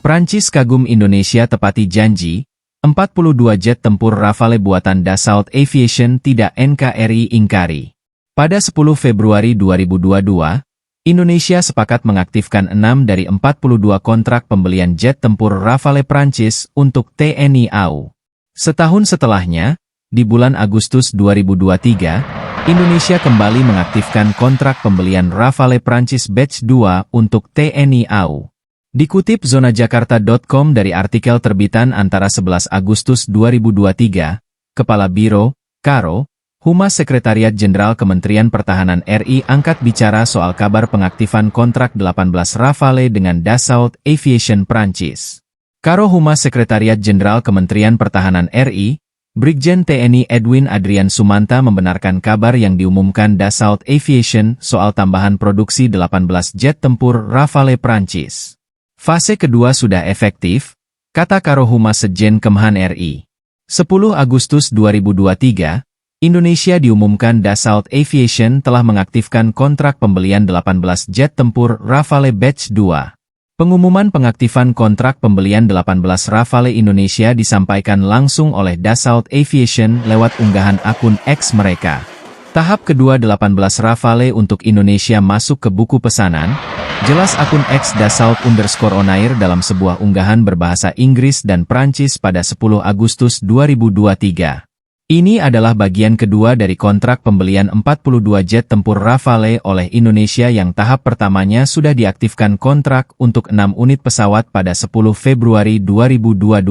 Prancis kagum Indonesia tepati janji, 42 jet tempur Rafale buatan Dassault Aviation tidak NKRI ingkari. Pada 10 Februari 2022, Indonesia sepakat mengaktifkan 6 dari 42 kontrak pembelian jet tempur Rafale Prancis untuk TNI AU. Setahun setelahnya, di bulan Agustus 2023, Indonesia kembali mengaktifkan kontrak pembelian Rafale Prancis Batch 2 untuk TNI AU. Dikutip zonajakarta.com dari artikel terbitan antara 11 Agustus 2023, Kepala Biro, Karo, Humas Sekretariat Jenderal Kementerian Pertahanan RI angkat bicara soal kabar pengaktifan kontrak 18 Rafale dengan Dassault Aviation Prancis. Karo Humas Sekretariat Jenderal Kementerian Pertahanan RI, Brigjen TNI Edwin Adrian Sumanta membenarkan kabar yang diumumkan Dassault Aviation soal tambahan produksi 18 jet tempur Rafale Prancis. Fase kedua sudah efektif, kata Karo Humas Sekjen Kemhan RI. 10 Agustus 2023, Indonesia diumumkan Dassault Aviation telah mengaktifkan kontrak pembelian 18 jet tempur Rafale Batch 2. Pengumuman pengaktifan kontrak pembelian 18 Rafale Indonesia disampaikan langsung oleh Dassault Aviation lewat unggahan akun X mereka. Tahap kedua 18 Rafale untuk Indonesia masuk ke buku pesanan, jelas akun X Dassault_onair dalam sebuah unggahan berbahasa Inggris dan Prancis pada 10 Agustus 2023. Ini adalah bagian kedua dari kontrak pembelian 42 jet tempur Rafale oleh Indonesia yang tahap pertamanya sudah diaktifkan kontrak untuk 6 unit pesawat pada 10 Februari 2022.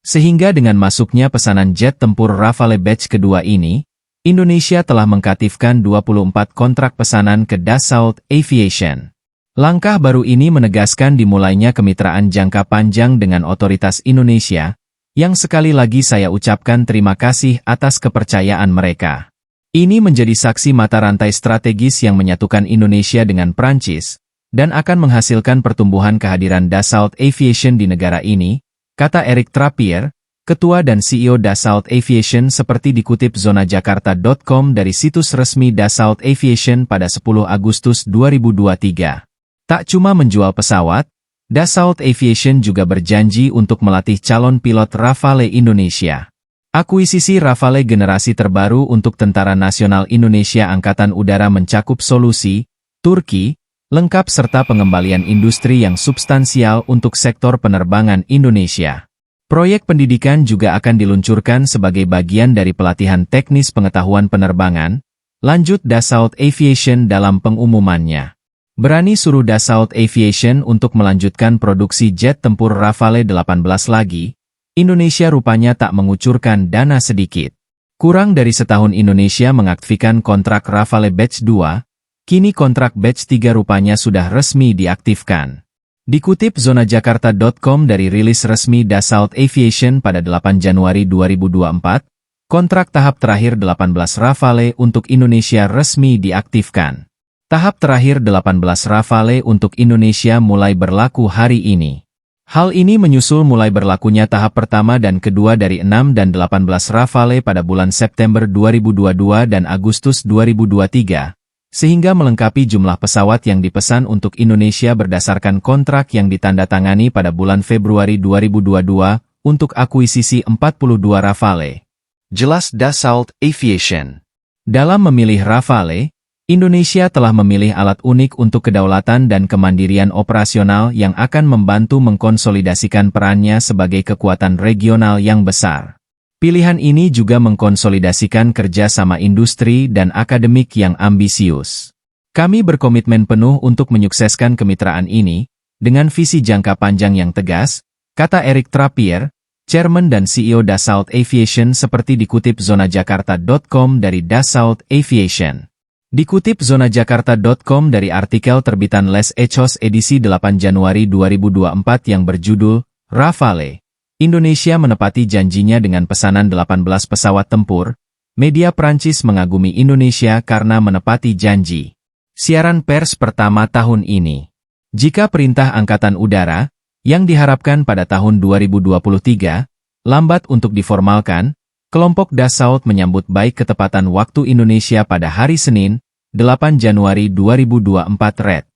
Sehingga dengan masuknya pesanan jet tempur Rafale batch kedua ini, Indonesia telah mengaktifkan 24 kontrak pesanan ke Dassault Aviation. Langkah baru ini menegaskan dimulainya kemitraan jangka panjang dengan otoritas Indonesia, yang sekali lagi saya ucapkan terima kasih atas kepercayaan mereka. Ini menjadi saksi mata rantai strategis yang menyatukan Indonesia dengan Prancis, dan akan menghasilkan pertumbuhan kehadiran Dassault Aviation di negara ini, kata Eric Trappier, Ketua dan CEO Dassault Aviation seperti dikutip zonajakarta.com dari situs resmi Dassault Aviation pada 10 Agustus 2023. Tak cuma menjual pesawat, Dassault Aviation juga berjanji untuk melatih calon pilot Rafale Indonesia. Akuisisi Rafale generasi terbaru untuk Tentara Nasional Indonesia Angkatan Udara mencakup solusi, Turki, lengkap serta pengembalian industri yang substansial untuk sektor penerbangan Indonesia. Proyek pendidikan juga akan diluncurkan sebagai bagian dari pelatihan teknis pengetahuan penerbangan, lanjut Dassault Aviation dalam pengumumannya. Berani suruh Dassault Aviation untuk melanjutkan produksi jet tempur Rafale 18 lagi, Indonesia rupanya tak mengucurkan dana sedikit. Kurang dari setahun Indonesia mengaktifkan kontrak Rafale Batch 2, kini kontrak Batch 3 rupanya sudah resmi diaktifkan. Dikutip zonajakarta.com dari rilis resmi Dassault Aviation pada 8 Januari 2024, kontrak tahap terakhir 18 Rafale untuk Indonesia resmi diaktifkan. Tahap terakhir 18 Rafale untuk Indonesia mulai berlaku hari ini. Hal ini menyusul mulai berlakunya tahap pertama dan kedua dari 6 dan 18 Rafale pada bulan September 2022 dan Agustus 2023. Sehingga melengkapi jumlah pesawat yang dipesan untuk Indonesia berdasarkan kontrak yang ditandatangani pada bulan Februari 2022 untuk akuisisi 42 Rafale. Jelas Dassault Aviation. Dalam memilih Rafale, Indonesia telah memilih alat unik untuk kedaulatan dan kemandirian operasional yang akan membantu mengkonsolidasikan perannya sebagai kekuatan regional yang besar. Pilihan ini juga mengkonsolidasikan kerjasama industri dan akademik yang ambisius. Kami berkomitmen penuh untuk menyukseskan kemitraan ini, dengan visi jangka panjang yang tegas, kata Eric Trappier, Chairman dan CEO Dassault Aviation seperti dikutip zonajakarta.com dari Dassault Aviation. Dikutip zonajakarta.com dari artikel terbitan Les Echos edisi 8 Januari 2024 yang berjudul, Rafale. Indonesia menepati janjinya dengan pesanan 18 pesawat tempur, media Prancis mengagumi Indonesia karena menepati janji. Siaran pers pertama tahun ini. Jika perintah Angkatan Udara, yang diharapkan pada tahun 2023, lambat untuk diformalkan, kelompok Dassault menyambut baik ketepatan waktu Indonesia pada hari Senin, 8 Januari 2024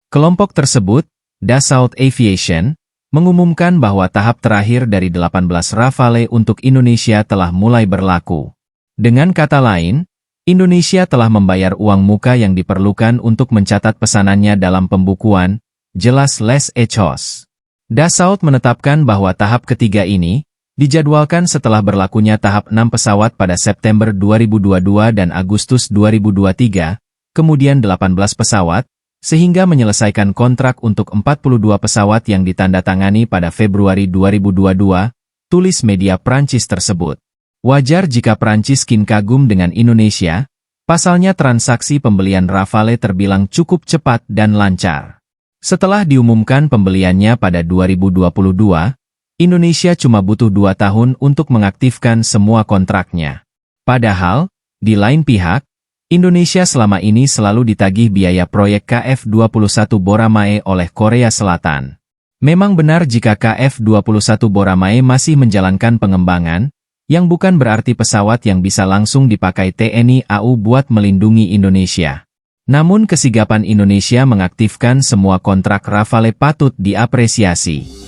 Kelompok tersebut, Dassault Aviation, mengumumkan bahwa tahap terakhir dari 18 Rafale untuk Indonesia telah mulai berlaku. Dengan kata lain, Indonesia telah membayar uang muka yang diperlukan untuk mencatat pesanannya dalam pembukuan, jelas Les Echos. Dassault menetapkan bahwa tahap ketiga ini dijadwalkan setelah berlakunya tahap 6 pesawat pada September 2022 dan Agustus 2023, kemudian 18 pesawat, sehingga menyelesaikan kontrak untuk 42 pesawat yang ditandatangani pada Februari 2022, tulis media Prancis tersebut. Wajar jika Prancis kagum dengan Indonesia, pasalnya transaksi pembelian Rafale terbilang cukup cepat dan lancar. Setelah diumumkan pembeliannya pada 2022, Indonesia cuma butuh 2 tahun untuk mengaktifkan semua kontraknya. Padahal, di lain pihak, Indonesia selama ini selalu ditagih biaya proyek KF-21 Boramae oleh Korea Selatan. Memang benar jika KF-21 Boramae masih menjalankan pengembangan, yang bukan berarti pesawat yang bisa langsung dipakai TNI AU buat melindungi Indonesia. Namun kesigapan Indonesia mengaktifkan semua kontrak Rafale patut diapresiasi.